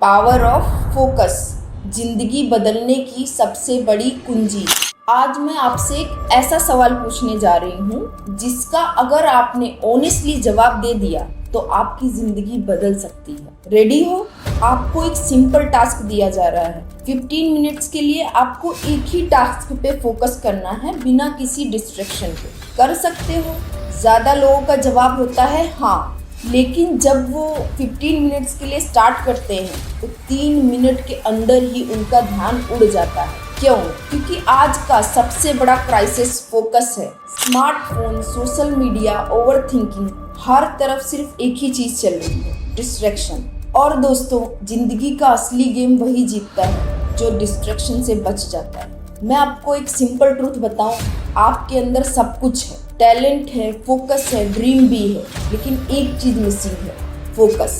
Power of focus, जिंदगी बदलने की सबसे बड़ी कुंजी। आज मैं आपसे एक ऐसा सवाल पूछने जा रही हूँ जिसका अगर आपने ऑनेस्टली जवाब दे दिया तो आपकी जिंदगी बदल सकती है। रेडी हो? आपको एक सिंपल टास्क दिया जा रहा है। 15 मिनट्स के लिए आपको एक ही टास्क पे फोकस करना है बिना किसी डिस्ट्रैक्शन के। कर सकते हो? ज़्यादा लोगों का जवाब होता है हाँ, लेकिन जब वो 15 मिनट्स के लिए स्टार्ट करते हैं तो 3 मिनट के अंदर ही उनका ध्यान उड़ जाता है। क्यों? क्योंकि आज का सबसे बड़ा क्राइसिस फोकस है। स्मार्टफोन, सोशल मीडिया, ओवरथिंकिंग, हर तरफ सिर्फ एक ही चीज़ चल रही है, डिस्ट्रैक्शन। और दोस्तों, जिंदगी का असली गेम वही जीतता है जो डिस्ट्रैक्शन से बच जाता है। मैं आपको एक सिंपल ट्रूथ बताऊं, आपके अंदर सब कुछ है, टैलेंट है, फोकस है, ड्रीम भी है, लेकिन एक चीज़ मिसिंग है, फोकस।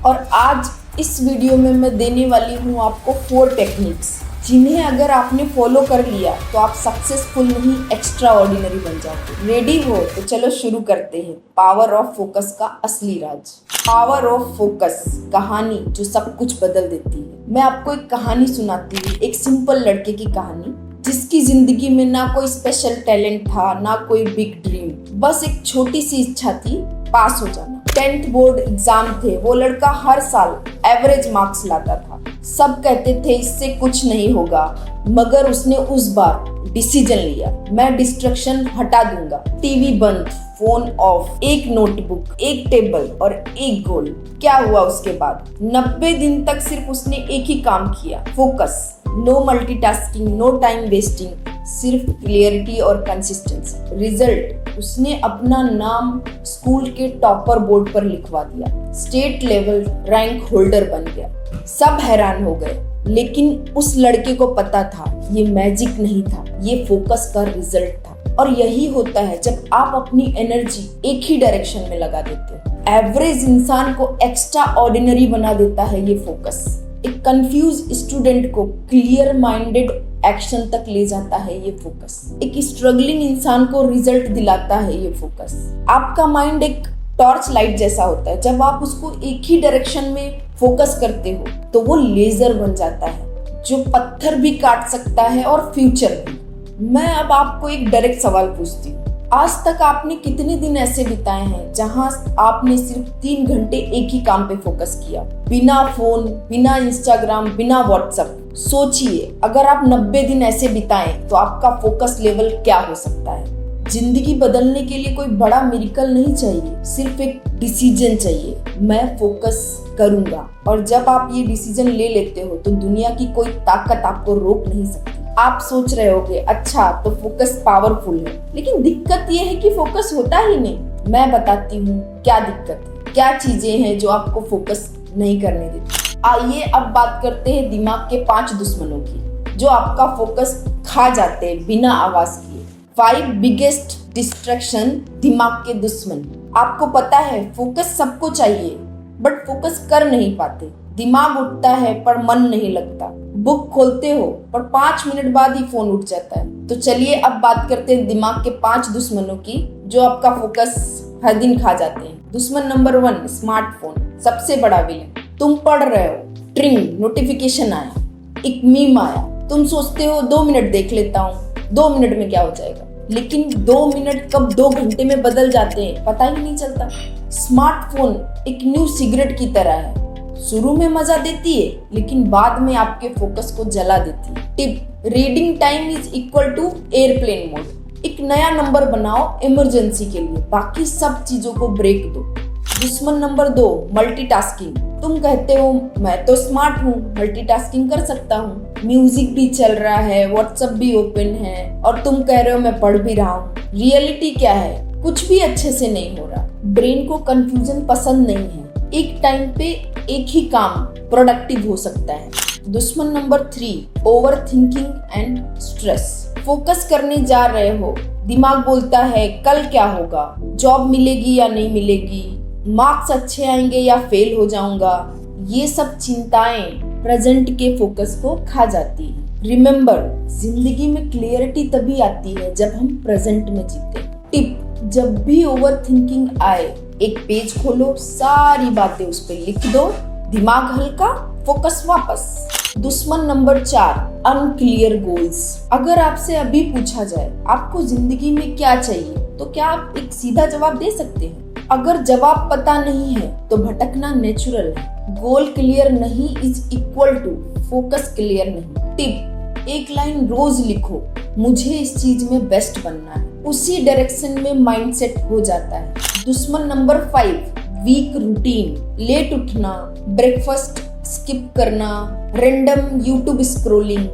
और आज इस वीडियो में मैं देने वाली हूँ आपको 4 टेक्निक्स, जिन्हें अगर आपने फॉलो कर लिया तो आप सक्सेसफुल नहीं, एक्स्ट्रा ऑर्डिनरी बन जाओगे। रेडी हो? तो चलो शुरू करते हैं। पावर ऑफ फोकस का असली राज। पावर ऑफ फोकस, कहानी जो सब कुछ बदल देती है। मैं आपको एक कहानी सुनाती हूँ, एक सिंपल लड़के की कहानी, जिसकी जिंदगी में ना कोई स्पेशल टैलेंट था, ना कोई बिग ड्रीम, बस एक छोटी सी इच्छा थी, पास हो जाना। 10th बोर्ड एग्जाम थे, वो लड़का हर साल एवरेज मार्क्स लाता था। सब कहते थे इससे कुछ नहीं होगा, मगर उसने उस बार डिसीजन लिया, मैं डिस्ट्रैक्शन हटा दूंगा। टीवी बंद, फोन ऑफ, एक नोटबुक, एक टेबल और एक गोल। क्या हुआ उसके बाद? 90 दिन तक सिर्फ उसने एक ही काम किया, focus. No multitasking, no time wasting, सिर्फ क्लियरिटी और कंसिस्टेंसी। रिजल्ट, उसने अपना नाम स्कूल के टॉपर बोर्ड पर लिखवा दिया, स्टेट लेवल रैंक होल्डर बन गया। सब हैरान हो गए, लेकिन उस लड़के को पता था ये मैजिक नहीं था, ये फोकस का रिजल्ट था। और यही होता है जब आप अपनी एनर्जी एक ही डायरेक्शन में लगा देते हो। एवरेज इंसान को एक्स्ट्रा ऑर्डिनरी बना देता है ये फोकस। एक कंफ्यूज स्टूडेंट को क्लियर माइंडेड एक्शन तक ले जाता है ये फोकस। एक स्ट्रगलिंग इंसान को रिजल्ट दिलाता है ये फोकस। आपका माइंड एक टॉर्च लाइट जैसा होता है, जब आप उसको एक ही डायरेक्शन में फोकस करते हो तो वो लेजर बन जाता है जो पत्थर भी काट सकता है और फ्यूचर भी। मैं अब आपको एक डायरेक्ट सवाल पूछती हूँ, आज तक आपने कितने दिन ऐसे बिताए हैं जहां आपने सिर्फ 3 घंटे एक ही काम पे फोकस किया, बिना फोन, बिना इंस्टाग्राम, बिना व्हाट्सएप? सोचिए, अगर आप 90 दिन ऐसे बिताएं तो आपका फोकस लेवल क्या हो सकता है। जिंदगी बदलने के लिए कोई बड़ा मिरेकल नहीं चाहिए, सिर्फ एक डिसीजन चाहिए, मैं फोकस करूंगा। और जब आप ये डिसीजन ले लेते हो तो दुनिया की कोई ताकत आपको रोक नहीं सकती। आप सोच रहे होगे, अच्छा तो फोकस पावरफुल है, लेकिन दिक्कत ये है कि फोकस होता ही नहीं। मैं बताती हूँ क्या दिक्कत है, क्या चीजें हैं जो आपको फोकस नहीं करने देती। आइए अब बात करते हैं दिमाग के 5 दुश्मनों की, जो आपका फोकस खा जाते हैं बिना आवाज किए। 5 बिगेस्ट डिस्ट्रैक्शन, दिमाग के दुश्मन। आपको पता है फोकस सबको चाहिए, बट फोकस कर नहीं पाते। दिमाग उठता है पर मन नहीं लगता। बुक खोलते हो पर 5 मिनट बाद ही फोन उठ जाता है। तो चलिए अब बात करते हैं दिमाग के 5 दुश्मनों की, जो आपका फोकस हर दिन खा जाते हैं। दुश्मन नंबर 1, स्मार्टफोन, सबसे बड़ा विलेन। तुम पढ़ रहे हो, ट्रिंग, नोटिफिकेशन आया, एक मीम आया, तुम सोचते हो 2 मिनट देख लेता हूँ, 2 मिनट में क्या हो जाएगा, लेकिन 2 मिनट कब 2 घंटे में बदल जाते हैं पता ही नहीं चलता। स्मार्टफोन एक न्यू सिगरेट की तरह है, शुरू में मजा देती है लेकिन बाद में आपके फोकस को जला देती है। Tip, reading time is equal to airplane mode. एक नया नंबर बनाओ इमरजेंसी के लिए, बाकी सब चीजों को ब्रेक दो। दुश्मन नंबर 2, मल्टीटास्किंग। तुम कहते हो मैं तो स्मार्ट हूँ, मल्टीटास्किंग कर सकता हूँ, म्यूजिक भी चल रहा है, व्हाट्सएप भी ओपन है, और तुम कह रहे हो मैं पढ़ भी रहा हूँ। रियलिटी क्या है? कुछ भी अच्छे से नहीं हो रहा। ब्रेन को कंफ्यूजन पसंद नहीं है, एक टाइम पे एक ही काम प्रोडक्टिव हो सकता है। दुश्मन number 3, over thinking and stress. Focus करने जा रहे हो, दिमाग बोलता है कल क्या होगा, जॉब मिलेगी या नहीं मिलेगी, मार्क्स अच्छे आएंगे या फेल हो जाऊंगा। ये सब चिंताएं प्रेजेंट के फोकस को खा जाती है। रिमेम्बर, जिंदगी में क्लियरिटी तभी आती है जब हम प्रेजेंट में जीते। टिप, जब भी ओवर थिंकिंग आए, एक पेज खोलो, सारी बातें उस पर लिख दो, दिमाग हल्का, फोकस वापस। दुश्मन नंबर 4, अनक्लियर गोल्स। अगर आपसे अभी पूछा जाए आपको जिंदगी में क्या चाहिए, तो क्या आप एक सीधा जवाब दे सकते हैं? अगर जवाब पता नहीं है तो भटकना नेचुरल है। गोल क्लियर नहीं is equal to focus clear नहीं। टिप, एक लाइन रोज लिखो, मुझे इस चीज में बेस्ट बनना है। उसी डायरेक्शन में माइंडसेट हो जाता है। दुश्मन नंबर 5, वीक रूटीन। लेट उठना, ब्रेकफास्ट स्किप करना, रैंडम यूट्यूब स्क्रॉलिंग,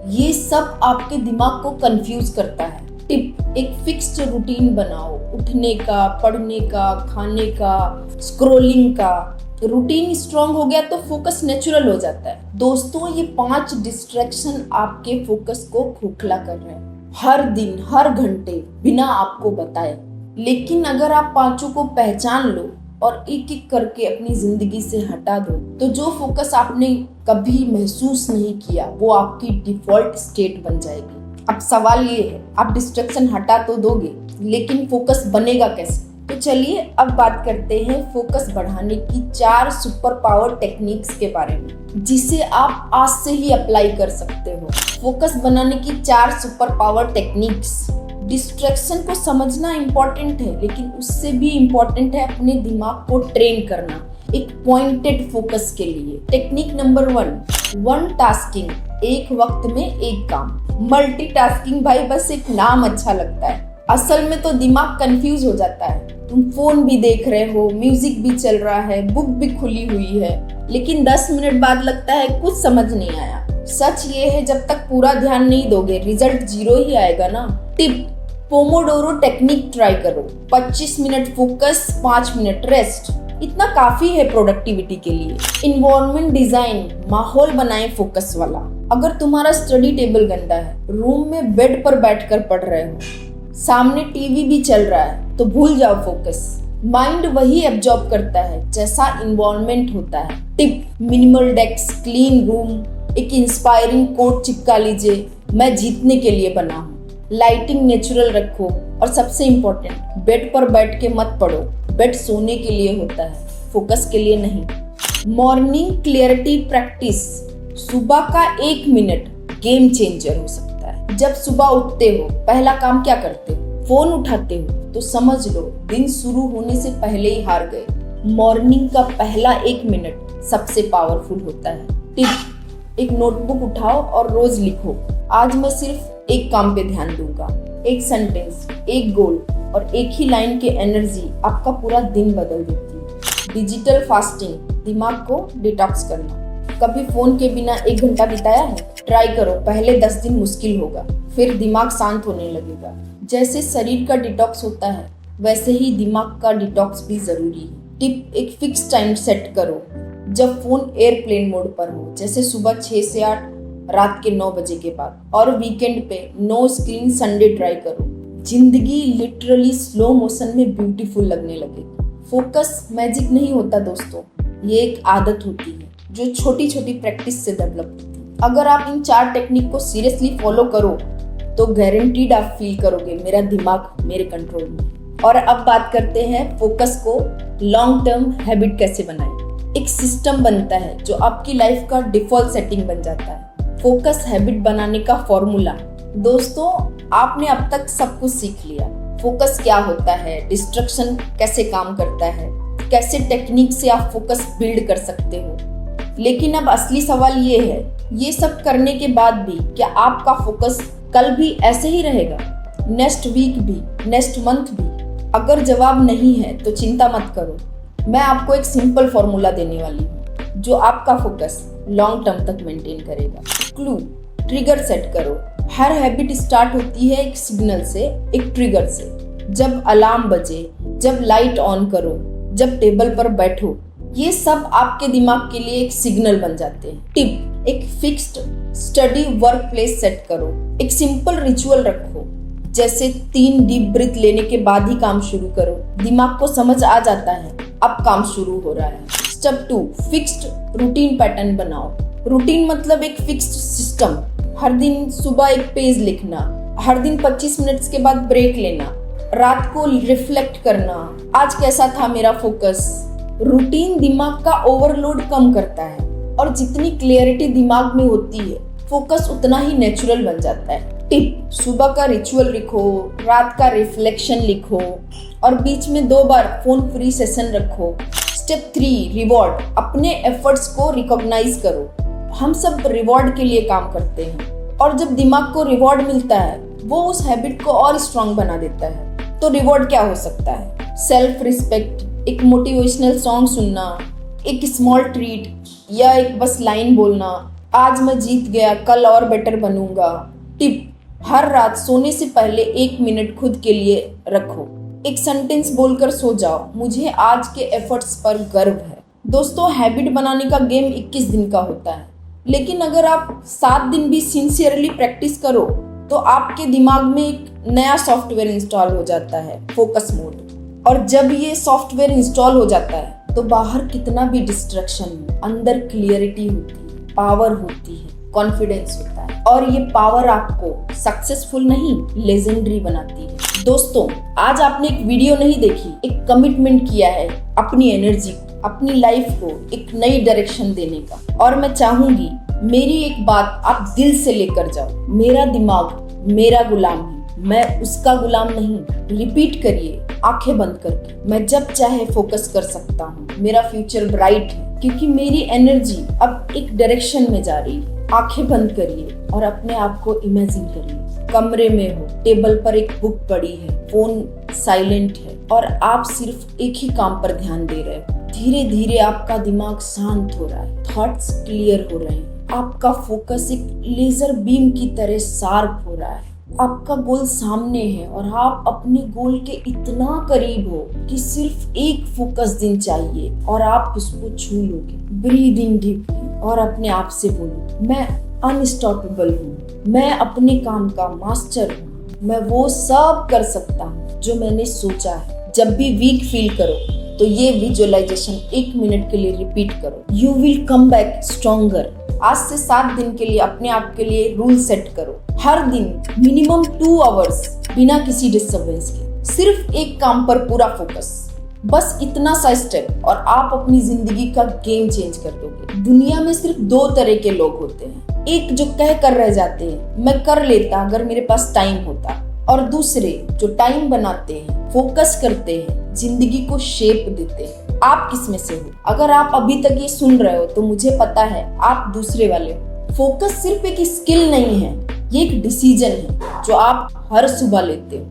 ये सब आपके दिमाग को कंफ्यूज करता है। टिप, एक फिक्स्ड रूटीन बनाओ, उठने का, पढ़ने का, खाने का, स्क्रॉलिंग का। रूटीन स्ट्रांग हो गया तो फोकस नेचुरल हो जाता है। दोस्तों, ये 5 डिस्ट्रैक्शन आपके फोकस को खोखला कर रहे हैं, हर दिन हर घंटे बिना आपको बताए। लेकिन अगर आप पांचों को पहचान लो और एक एक करके अपनी जिंदगी से हटा दो, तो जो फोकस आपने कभी महसूस नहीं किया वो आपकी डिफॉल्ट स्टेट बन जाएगी। अब सवाल ये है, आप डिस्ट्रैक्शन हटा तो दोगे, लेकिन फोकस बनेगा कैसे? तो चलिए अब बात करते हैं फोकस बढ़ाने की 4 सुपर पावर टेक्निक्स के बारे में, जिसे आप आज से ही अप्लाई कर सकते हो। फोकस बनाने की 4 सुपर पावर टेक्निक्स। डिस्ट्रैक्शन को समझना इम्पोर्टेंट है, लेकिन उससे भी इम्पोर्टेंट है अपने दिमाग को ट्रेन करना एक पॉइंटेड फोकस के लिए। टेक्निक नंबर 1, वन टास्किंग, एक वक्त में एक काम। मल्टीटास्किंग भाई बस एक नाम अच्छा लगता है, असल में तो दिमाग कंफ्यूज हो जाता है। तुम फोन भी देख रहे हो, म्यूजिक भी चल रहा है, बुक भी खुली हुई है, लेकिन 10 मिनट बाद लगता है कुछ समझ नहीं आया। सच ये है, जब तक पूरा ध्यान नहीं दोगे रिजल्ट 0 ही आएगा ना। टिप, पोमोडोरो टेक्निक ट्राई करो। 25 मिनट फोकस, 5 मिनट रेस्ट, इतना काफी है प्रोडक्टिविटी के लिए। इन्वायरमेंट डिजाइन, माहौल बनाएं फोकस वाला। अगर तुम्हारा स्टडी टेबल गंदा है, रूम में बेड पर बैठकर पढ़ रहे हो, सामने टीवी भी चल रहा है, तो भूल जाओ फोकस। माइंड वही एब्जॉर्ब करता है जैसा इन्वायरमेंट होता है। Tip, minimal desk, clean room, एक इंस्पायरिंग कोट चिपका लीजिए, मैं जीतने के लिए बना हूँ। लाइटिंग नेचुरल रखो, और सबसे इम्पोर्टेंट, बेड पर बैठ के मत पढ़ो। बेड सोने के लिए होता है, फोकस के लिए नहीं। मॉर्निंग क्लियरिटी प्रैक्टिस, सुबह का 1 मिनट गेम चेंजर हो सकता है। जब सुबह उठते हो पहला काम क्या करते हो? फोन उठाते हो, तो समझ लो दिन शुरू होने से पहले ही हार गए। मॉर्निंग का पहला 1 मिनट सबसे पावरफुल होता है। टिप, एक नोटबुक उठाओ और रोज लिखो, आज मैं सिर्फ एक काम पे ध्यान दूंगा। एक सेंटेंस, एक गोल और एक ही लाइन की एनर्जी आपका पूरा दिन बदल देती है। डिजिटल फास्टिंग, दिमाग को डिटॉक्स करना। कभी फोन के बिना 1 घंटा बिताया है? ट्राई करो, पहले 10 दिन मुश्किल होगा, फिर दिमाग शांत होने लगेगा। जैसे शरीर का डिटॉक्स होता है, वैसे ही दिमाग का डिटॉक्स भी जरूरी है। टिप, एक फिक्स टाइम सेट करो जब फोन एयरप्लेन मोड पर हो, जैसे सुबह 6 से 8, रात के 9 बजे के बाद, और वीकेंड पे नो स्क्रीन संडे ट्राई करो। जिंदगी लिटरली स्लो मोशन में ब्यूटीफुल लगने लगेगी। फोकस मैजिक नहीं होता दोस्तों, ये एक आदत होती है जो छोटी छोटी प्रैक्टिस से डेवलप होती है। अगर आप इन 4 टेक्निक को सीरियसली फॉलो करो तो गारंटीड आप फील करोगे मेरा दिमाग मेरे कंट्रोल में। और अब बात करते हैं फोकस को लॉन्ग टर्म हैबिट कैसे बनाएं। एक सिस्टम बनता है जो आपकी लाइफ का डिफॉल्ट सेटिंग बन जाता है। फोकस हैबिट बनाने का फॉर्मूला। दोस्तों, आपने अब तक सब कुछ सीख लिया, फोकस क्या होता है, डिस्ट्रैक्शन कैसे काम करता है, कैसे टेक्निक से आप फोकस बिल्ड कर सकते हो। लेकिन अब असली सवाल ये है, ये सब करने के बाद भी क्या आपका फोकस कल भी ऐसे ही रहेगा, नेक्स्ट वीक भी, नेक्स्ट मंथ भी? अगर जवाब नहीं है तो चिंता मत करो, मैं आपको एक सिंपल फॉर्मूला देने वाली हूँ जो आपका फोकस लॉन्ग टर्म तक मेंटेन करेगा। क्लू, ट्रिगर सेट करो। हर हैबिट स्टार्ट होती है एक सिग्नल से, एक ट्रिगर से। जब अलार्म बजे, जब लाइट ऑन करो, जब टेबल पर बैठो, ये सब आपके दिमाग के लिए एक सिग्नल बन जाते हैं। टिप, एक fixed study work place set करो। एक सिंपल रिचुअल रखो, जैसे 3 डीप ब्रीथ लेने के बाद ही काम शुरू करो। दिमाग को समझ आ जाता है अब काम शुरू हो रहा है। स्टेप 2, फिक्स्ड रूटीन पैटर्न बनाओ। रूटीन मतलब एक फिक्स्ड सिस्टम। हर दिन सुबह एक पेज लिखना, हर दिन 25 मिनट्स के बाद ब्रेक लेना, रात को रिफ्लेक्ट करना, आज कैसा था मेरा फोकस। रूटीन दिमाग का ओवरलोड कम करता है और जितनी क्लियरिटी दिमाग में होती है, फोकस उतना ही नेचुरल बन जाता है। टिप: सुबह का रिचुअल लिखो, रात का रिफ्लेक्शन लिखो और बीच में 2 बार फोन फ्री सेशन रखो। स्टेप 3: रिवॉर्ड: अपने एफर्ट्स को रिकॉग्नाइज करो। हम सब रिवॉर्ड के लिए काम करते हैं और जब दिमाग को रिवॉर्ड मिलता है वो उस हैबिट को और स्ट्रांग बना देता है। तो रिवॉर्ड क्या हो सकता है? सेल्फ रिस्पेक्ट, एक मोटिवेशनल सॉन्ग सुनना, एक स्मॉल ट्रीट या एक बस लाइन बोलना, आज मैं जीत गया, कल और बेटर बनूंगा। टिप: हर रात सोने से पहले 1 मिनट खुद के लिए रखो। एक सेंटेंस बोलकर सो जाओ, मुझे आज के एफर्ट्स पर गर्व है। दोस्तों, हैबिट बनाने का गेम 21 दिन का होता है, लेकिन अगर आप 7 दिन भी सिंसियरली प्रैक्टिस करो तो आपके दिमाग में एक नया सॉफ्टवेयर इंस्टॉल हो जाता है, फोकस मोड। और जब ये सॉफ्टवेयर इंस्टॉल हो जाता है तो बाहर कितना भी डिस्ट्रैक्शन हो, अंदर क्लियरिटी होती है, पावर होती है, कॉन्फिडेंस होता है और ये पावर आपको सक्सेसफुल नहीं, लेजेंडरी बनाती है। दोस्तों, आज आपने एक वीडियो नहीं देखी, एक कमिटमेंट किया है अपनी एनर्जी, अपनी लाइफ को एक नई डायरेक्शन देने का। और मैं चाहूंगी मेरी एक बात आप दिल से लेकर जाओ: मेरा दिमाग मेरा गुलाम है, मैं उसका गुलाम नहीं। रिपीट करिए आंखें बंद करके, मैं जब चाहे फोकस कर सकता हूँ, मेरा फ्यूचर ब्राइट है क्योंकि मेरी एनर्जी अब एक डायरेक्शन में जा रही है। आंखें बंद करिए और अपने आप को इमेजिन करिए कमरे में हो, टेबल पर एक बुक पड़ी है, फोन साइलेंट है और आप सिर्फ एक ही काम पर ध्यान दे रहे हो। धीरे धीरे आपका दिमाग शांत हो रहा है, थॉट्स क्लियर हो रहे हैं, आपका फोकस एक लेजर बीम की तरह शार्प हो रहा है। आपका गोल सामने है और आप अपने गोल के इतना करीब हो कि सिर्फ एक फोकस दिन चाहिए और आप उसको छू लोगे। ब्रीद इन डीपली और अपने आप से बोलो, मैं अनस्टॉपेबल हूँ, मैं अपने काम का मास्टर हूँ, मैं वो सब कर सकता हूँ जो मैंने सोचा है। जब भी वीक फील करो तो ये विजुअलाइजेशन 1 मिनट के लिए रिपीट करो। You will come back stronger. आज से 7 दिन के लिए अपने आप के लिए रूल सेट करो। हर दिन मिनिमम 2 आवर्स बिना किसी डिस्टर्बेंस के सिर्फ एक काम पर पूरा फोकस। बस इतना सा स्टेप और आप अपनी जिंदगी का गेम चेंज कर दोगे। दुनिया में सिर्फ 2 तरह के लोग होते हैं, एक जो कह कर रह जाते हैं मैं कर लेता अगर मेरे पास टाइम होता, और दूसरे जो टाइम बनाते हैं, फोकस करते हैं, जिंदगी को शेप देते हैं। आप किस में से हो? अगर आप अभी तक ये सुन रहे हो तो मुझे पता है आप दूसरे वाले हो। फोकस सिर्फ एक स्किल नहीं है, ये एक डिसीजन है जो आप हर सुबह लेते हो।